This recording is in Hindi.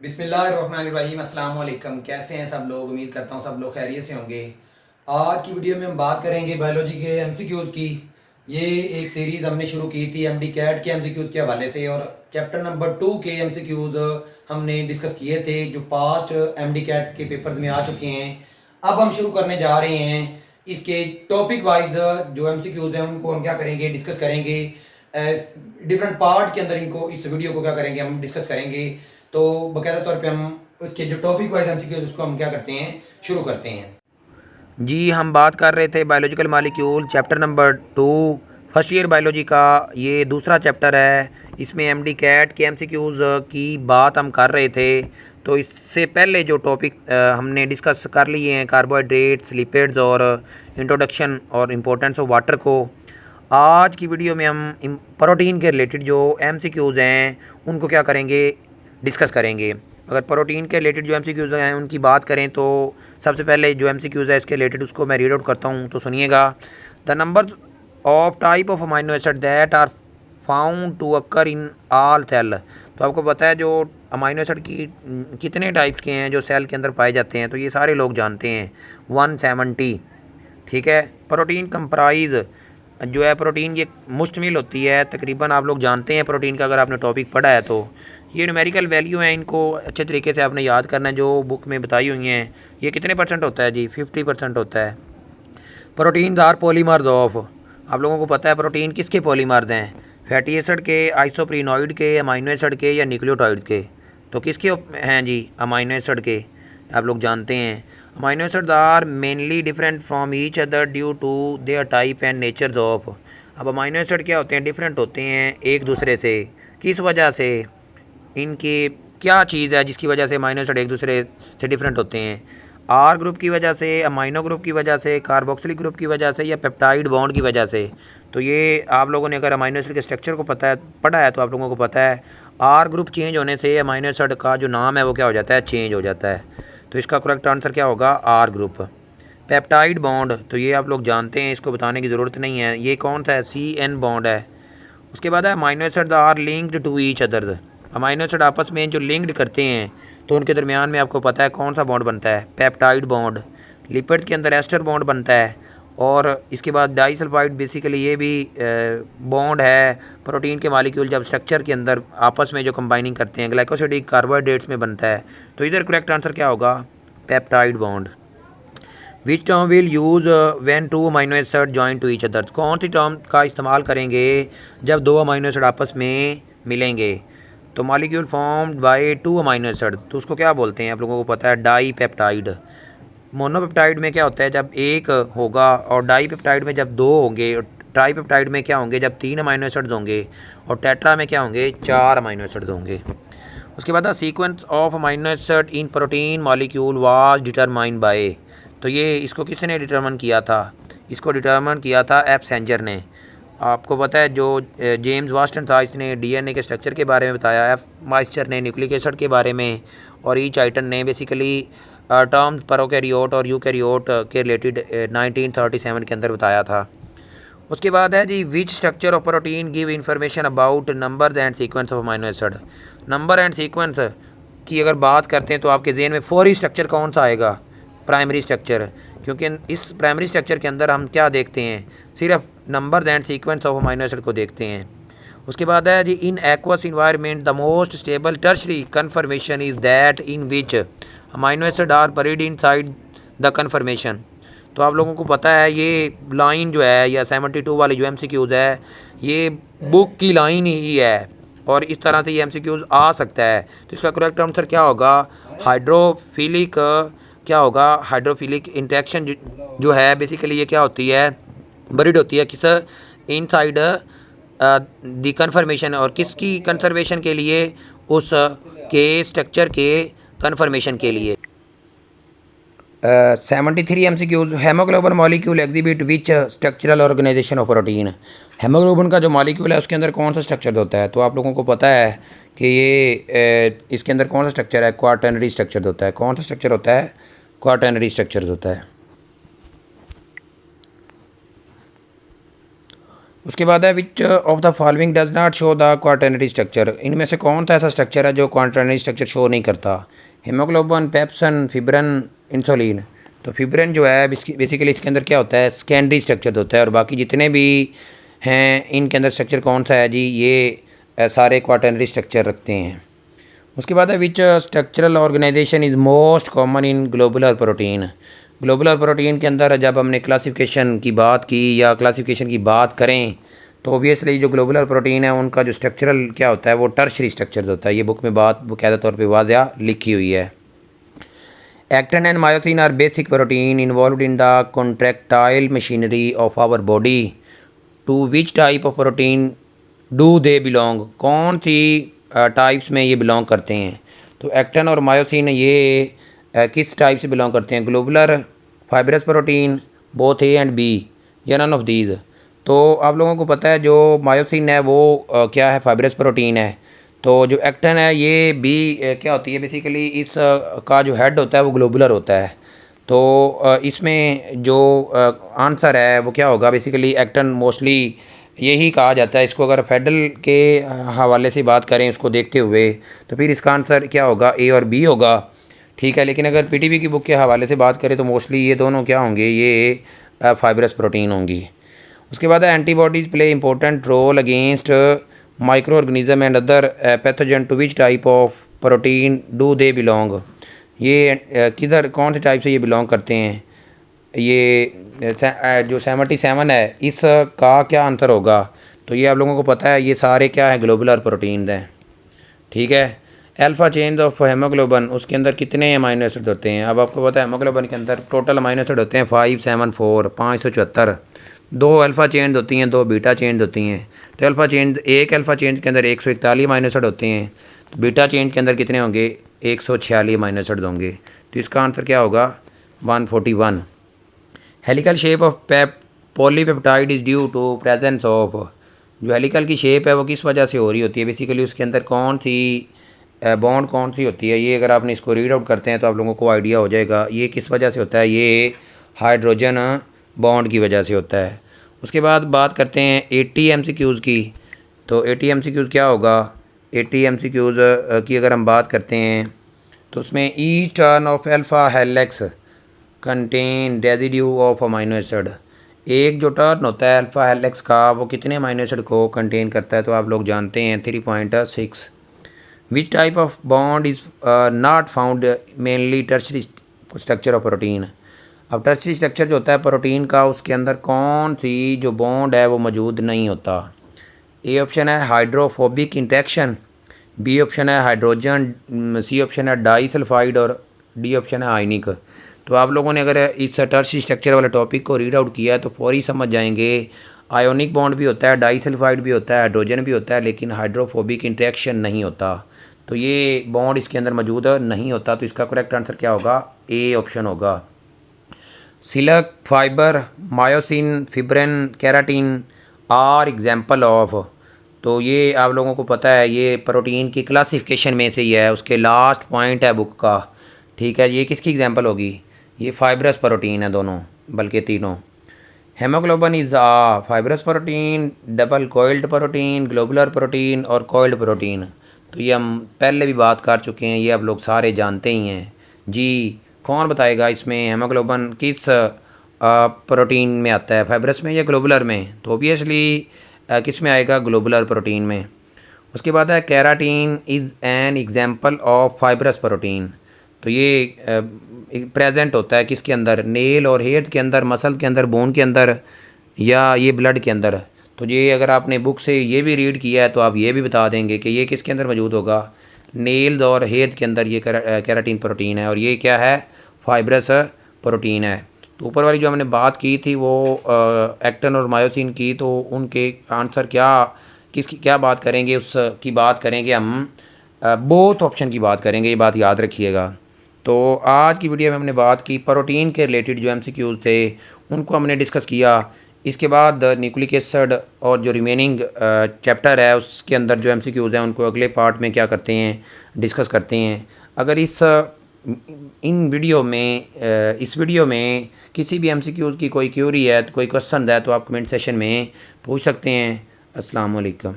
बिस्मिल्लाहिर्रहमानिर्रहीम अस्सलाम वालेकुम। कैसे हैं सब लोग? उम्मीद करता हूँ सब लोग खैरियत से होंगे। आज की वीडियो में हम बात करेंगे बायोलॉजी के एमसीक्यूज़ की। ये एक सीरीज़ हमने शुरू की थी एमडी कैट के एमसीक्यूज़ के हवाले से, और चैप्टर नंबर 2 के एमसीक्यूज़ हमने डिस्कस किए थे जो पास्ट एमडी कैट के पेपर में आ चुके हैं। अब हम शुरू करने जा रहे हैं इसके टॉपिक वाइज जो एमसीक्यूज़ हैं उनको हम क्या करेंगे, डिस्कस करेंगे। डिफरेंट पार्ट के अंदर इनको, इस वीडियो को क्या करेंगे, हम डिस्कस करेंगे। तो बाकायदा तौर पे हम उसके जो टॉपिक वाइज एमसीक्यूज उसको हम क्या करते हैं, शुरू करते हैं। जी, हम बात कर रहे थे biological molecule chapter number 2 first year biology का। ये दूसरा चैप्टर है। इसमें एमडी कैट के एमसीक्यूज की बात हम कर रहे थे। तो इससे पहले जो टॉपिक हमने डिस्कस कर लिए हैं, कार्बोहाइड्रेट्स, लिपिड्स और इंट्रोडक्शन और इम्पोर्टेंस ऑफ वाटर को। आज की वीडियो में हम प्रोटीन के रिलेटेड जो एमसीक्यूज हैं उनको क्या करेंगे, डिस्कस करेंगे। अगर प्रोटीन के रिलेटेड जो एमसीक्यूज़ हैं उनकी बात करें तो सबसे पहले जो एमसीक्यूज़ है इसके रिलेटेड उसको मैं रीड आउट करता हूँ, तो सुनिएगा। The number of type of amino acid that are found to occur in all cell. तो आपको पता है जो अमाइनो एसिड की कितने टाइप्स के हैं जो सेल के अंदर पाए जाते हैं, तो ये सारे लोग जानते हैं, 170। ठीक है। प्रोटीन कंप्राइज जो है, प्रोटीन ये मुश्तमिल होती है तकरीबन, आप लोग जानते हैं प्रोटीन का अगर आपने टॉपिक पढ़ा है तो। ये न्यूमेरिकल वैल्यू है, इनको अच्छे तरीके से आपने याद करना है जो बुक में बताई हुई हैं। ये कितने परसेंट होता है जी? 50% होता है। प्रोटीन्स आर पॉलीमर्स ऑफ, आप लोगों को पता है प्रोटीन किसके पॉलीमर्स हैं? फैटी एसिड के, आइसोप्रीनॉइड के, अमाइनो एसिड के या न्यूक्लियोटाइड के? तो किसके हैं जी? अमाइनो एसिड के, आप लोग जानते हैं। Amino acids are mainly different from each other due to their type and natures of. अब अमाइनो एसिड क्या होते हैं? डिफरेंट होते हैं एक दूसरे से। किस वजह से? इनके क्या चीज़ है जिसकी वजह से अमाइनो एसिड एक दूसरे से डिफरेंट होते हैं? आर ग्रुप की वजह से, अमाइनो ग्रुप की वजह से, कार्बोक्सिलिक ग्रुप की वजह से या पेप्टाइड बॉन्ड की वजह से? तो ये आप लोगों ने अगर अमाइनो एसिड के स्ट्रक्चर को पढ़ा है तो आप लोगों को पता है आर ग्रुप चेंज होने से अमाइनो एसिड का जो नाम है वो क्या हो जाता है? चेंज हो जाता है। तो इसका करेक्ट आंसर क्या होगा? Are group. पेप्टाइड बॉन्ड, तो ये आप लोग जानते हैं, इसको बताने की ज़रूरत नहीं है। ये कौन सा है? CN बॉन्ड है। उसके बाद है amino acid are linked to each other. Amino acid आपस में जो लिंक्ड करते हैं तो उनके दरमियान में आपको पता है कौन सा बॉन्ड बनता है? Peptide bond. लिपिड के अंदर एस्टर बॉन्ड बनता है। और इसके बाद डाइसल्फाइड, बेसिकली ये भी बॉन्ड है। प्रोटीन के मालिक्यूल जब स्ट्रक्चर के अंदर आपस में जो कंबाइनिंग करते हैं ग्लाइकोसिडिक कार्बोहाइड्रेट्स में बनता है। तो इधर करेक्ट आंसर क्या होगा? Peptide bond. Which term will use when two amino acid join to each other. कौन सी टर्म का इस्तेमाल करेंगे जब दो अमाइनो एसिड आपस में मिलेंगे? तो molecule formed by 2 amino acid, तो उसको क्या बोलते हैं? आप लोगों को पता है, डाई पेप्टाइड। मोनोपेप्टाइड में क्या होता है? जब एक होगा। और डाई पेप्टाइड में जब 2 होंगे। और ट्राई पेप्टाइड में क्या होंगे? जब 3 अमाइनो एसिड्स होंगे। और टेट्रा में क्या होंगे? 4 अमाइनो एसिड्स होंगे। उसके बाद sequence of amino acid in protein molecule was determined by. तो ये इसको किसने डिटरमन किया था? इसको डिटरमन किया था एफ सेंजर ने। आपको पता है जो जेम्स वाटसन था, इसने डीएनए के स्ट्रक्चर के बारे में बताया। एफ माइस्टर ने न्यूक्लिक एसिड के बारे में। और ई चाइटन ने बेसिकली टर्म्स प्रोकैरियोट और यूकैरियोट के रिलेटेड 1937 के अंदर बताया था। उसके बाद है जी, which structure of protein give information about number and sequence of amino acid. Number and sequence की अगर बात करते हैं तो आपके जहन में फौरी स्ट्रक्चर कौन सा आएगा? Primary structure. क्योंकि इस प्राइमरी स्ट्रक्चर के अंदर हम क्या देखते हैं? सिर्फ number and sequence of amino acid को देखते हैं। उसके बाद है जी, in aqueous environment the most stable tertiary conformation is that in which amino acid are buried inside the conformation. तो आप लोगों को पता है ये लाइन जो है, या 72 वाली जो एमसीक्यूज़ है, ये बुक की लाइन ही है। और इस तरह से ये एमसीक्यूज़ आ सकता है। तो इसका करेक्ट आंसर क्या होगा? हाइड्रोफिलिक। क्या होगा? हाइड्रोफिलिक इंटरेक्शन जो है बेसिकली ये क्या होती है? बरीड होती है किस? Inside the confirmation. और किसकी कंफर्मेशन के लिए? उस के स्ट्रक्चर के कन्फर्मेशन के लिए। 73 MCQs. Haemoglobin molecule exhibit which structural organisation of protein. Haemoglobin का जो मॉलिक्यूल है उसके अंदर कौन सा स्ट्रक्चर होता है? तो आप लोगों को पता है कि ये इसके अंदर कौन सा स्ट्रक्चर है? क्वाटर्नरी स्ट्रक्चर होता है। कौन सा स्ट्रक्चर होता है? क्वाटर्नरी स्ट्रक्चर होता है। उसके बाद है which of the following does not show the quaternary structure, इनमें से कौन सा ऐसा स्ट्रक्चर है जो क्वाटर्नरी स्ट्रक्चर शो नहीं करता। Haemoglobin, pepsin, fibrin, insulin. तो फिब्रिन जो है बेसिकली इसके अंदर क्या होता है, सेकेंडरी स्ट्रक्चर होता है, और बाकी जितने भी हैं इनके अंदर स्ट्रक्चर कौन सा है जी, ये सारे क्वाटर्नरी स्ट्रक्चर रखते हैं। उसके बाद है which structural organization is most common in globular protein. Globular protein के अंदर जब हमने क्लासिफिकेशन की बात की या क्लासिफिकेशन की बात करें तो ओबियसली जो ग्लोबुलर प्रोटीन है उनका जो स्ट्रक्चरल क्या होता है वो टर्शरी स्ट्रक्चर होता है। ये बुक में बात बाकायदा तौर पे वाज़िया लिखी हुई है। Actin and myosin are basic protein involved in the contractile machinery of our body. To which type of protein do they belong, कौन सी टाइप्स में ये बिलोंग करते हैं। तो एक्टिन और मायोसिन ये किस टाइप से बिलोंग करते हैं, globular, fibrous protein, both A and B, or none of these. तो आप लोगों को पता है जो मायोसिन है वो क्या है, फाइब्रस प्रोटीन है। तो जो एक्टिन है ये बी क्या होती है, बेसिकली इस का जो हेड होता है वो ग्लोबुलर होता है। तो इसमें जो आंसर है वो क्या होगा, बेसिकली एक्टिन मोस्टली यही कहा जाता है इसको। अगर फेडरल के हवाले से बात करें उसको देखते हुए तो फिर इसका आंसर क्या होगा, ए और बी होगा, ठीक है। लेकिन अगर पीटीबी की बुक के हवाले से बात करें तो मोस्टली ये दोनों क्या होंगे, ये फाइब्रस प्रोटीन होंगी। उसके बाद antibodies play important role against micro organism and other pathogen. To which type of protein do they belong, ये किधर कौन से टाइप से ये बिलोंग करते हैं। ये जो 77 है इसका क्या आंसर होगा, तो ये आप लोगों को पता है ये सारे क्या है, ग्लोबुलर प्रोटीन हैं, ठीक है। अल्फ़ा चेंज ऑफ हेमोग्लोबिन, उसके अंदर कितने अमाइनो एसिड होते हैं। अब आपको पता है हेमोग्लोबिन के अंदर टोटल अमाइनो एसिड होते हैं 574 574। 2 अल्फ़ा चेंज होती हैं, 2 बीटा चेंज होती हैं। तो अल्फ़ा चेंज, एक अल्फ़ा चेंज के अंदर 141 अमाइनो एसिड होते हैं, तो बीटा चेंज के अंदर कितने होंगे, 146 अमाइनो एसिड होंगे। तो इसका आंसर क्या होगा, 141। Helical shape of polypeptide is due to presence of, जो हेलिकल की शेप है वो किस वजह से हो रही होती है, बेसिकली उसके अंदर कौन सी बॉन्ड कौन सी होती है। ये अगर आपने इसको रीड आउट करते हैं तो आप लोगों को आइडिया हो जाएगा ये किस वजह से होता है, ये हाइड्रोजन बॉन्ड की वजह से होता है। उसके बाद बात करते हैं 80 MCQs की। तो 80 MCQs क्या होगा, 80 MCQs की अगर हम बात करते हैं तो उसमें each turn off alpha helix contain residue of amino acid. एक जो टर्न होता है अल्फ़ा हेलिक्स का वो कितने अमाइनो एसिड को कंटेन करता है, तो आप लोग जानते हैं 3.6। विच type of bond is not found mainly tertiary structure of protein. अब टर्शरी स्ट्रक्चर जो होता है प्रोटीन का उसके अंदर कौन सी जो बॉन्ड है वो मौजूद नहीं होता। ए ऑप्शन है हाइड्रोफोबिक इंटरेक्शन, बी ऑप्शन है हाइड्रोजन, सी ऑप्शन है डाई सल्फाइड, और डी ऑप्शन है आयनिक। तो आप लोगों ने अगर इस टर्शरी स्ट्रक्चर वाले टॉपिक को रीड आउट किया है तो फौरी समझ जाएंगे आयोनिक बॉन्ड भी होता है, डाई सल्फाइड भी होता है, हाइड्रोजन भी होता है, लेकिन हाइड्रोफोबिक इंटरेक्शन नहीं होता। तो ये बॉन्ड इसके अंदर मौजूद नहीं होता। तो इसका करेक्ट आंसर क्या होगा, ए ऑप्शन होगा। Silk, fibre, myosin, fibrin, keratin are example of. तो ये आप लोगों को पता है ये प्रोटीन की क्लासिफिकेशन में से ही है, उसके लास्ट पॉइंट है बुक का, ठीक है। ये किसकी एग्जाम्पल होगी, ये फाइब्रस प्रोटीन है दोनों, बल्कि तीनों। Haemoglobin is a fibrous protein, double coiled protein, globular protein और कोइल्ड प्रोटीन। तो ये हम पहले भी बात कर चुके हैं, ये आप लोग सारे जानते ही हैं जी। कौन बताएगा इसमें हेमोग्लोबिन किस प्रोटीन में आता है, फाइब्रस में या ग्लोबुलर में। तो ऑब्वियसली किस में आएगा, ग्लोबुलर प्रोटीन में। उसके बाद है keratin is an example of fibrous protein. तो ये प्रेजेंट होता है किसके अंदर, नेल और हेयर के अंदर, मसल के अंदर, बोन के अंदर, या ये ब्लड के अंदर। तो ये अगर आपने बुक से ये भी रीड किया है तो आप ये भी बता देंगे कि ये किसके अंदर मौजूद होगा, नेल्स और हेयर के अंदर ये केराटिन प्रोटीन है, और ये क्या है, फाइब्रस प्रोटीन है। तो ऊपर वाली जो हमने बात की थी वो एक्टिन और मायोसिन की, तो उनके आंसर क्या किसकी क्या बात करेंगे, उसकी बात करेंगे हम बोथ ऑप्शन की बात करेंगे, ये बात याद रखिएगा। तो आज की वीडियो में हमने बात की प्रोटीन के रिलेटेड जो MCQs थे उनको हमने डिस्कस किया। इसके बाद न्यूक्लिक एसिड और जो रिमेनिंग चैप्टर है उसके अंदर जो MCQs हैं उनको अगले पार्ट में क्या करते हैं, डिस्कस करते हैं। अगर इस इन वीडियो में इस वीडियो में किसी भी MCQs की कोई क्यूरी है, कोई क्वेश्चन है तो आप कमेंट सेशन में पूछ सकते हैं। अस्सलाम वालेकुम।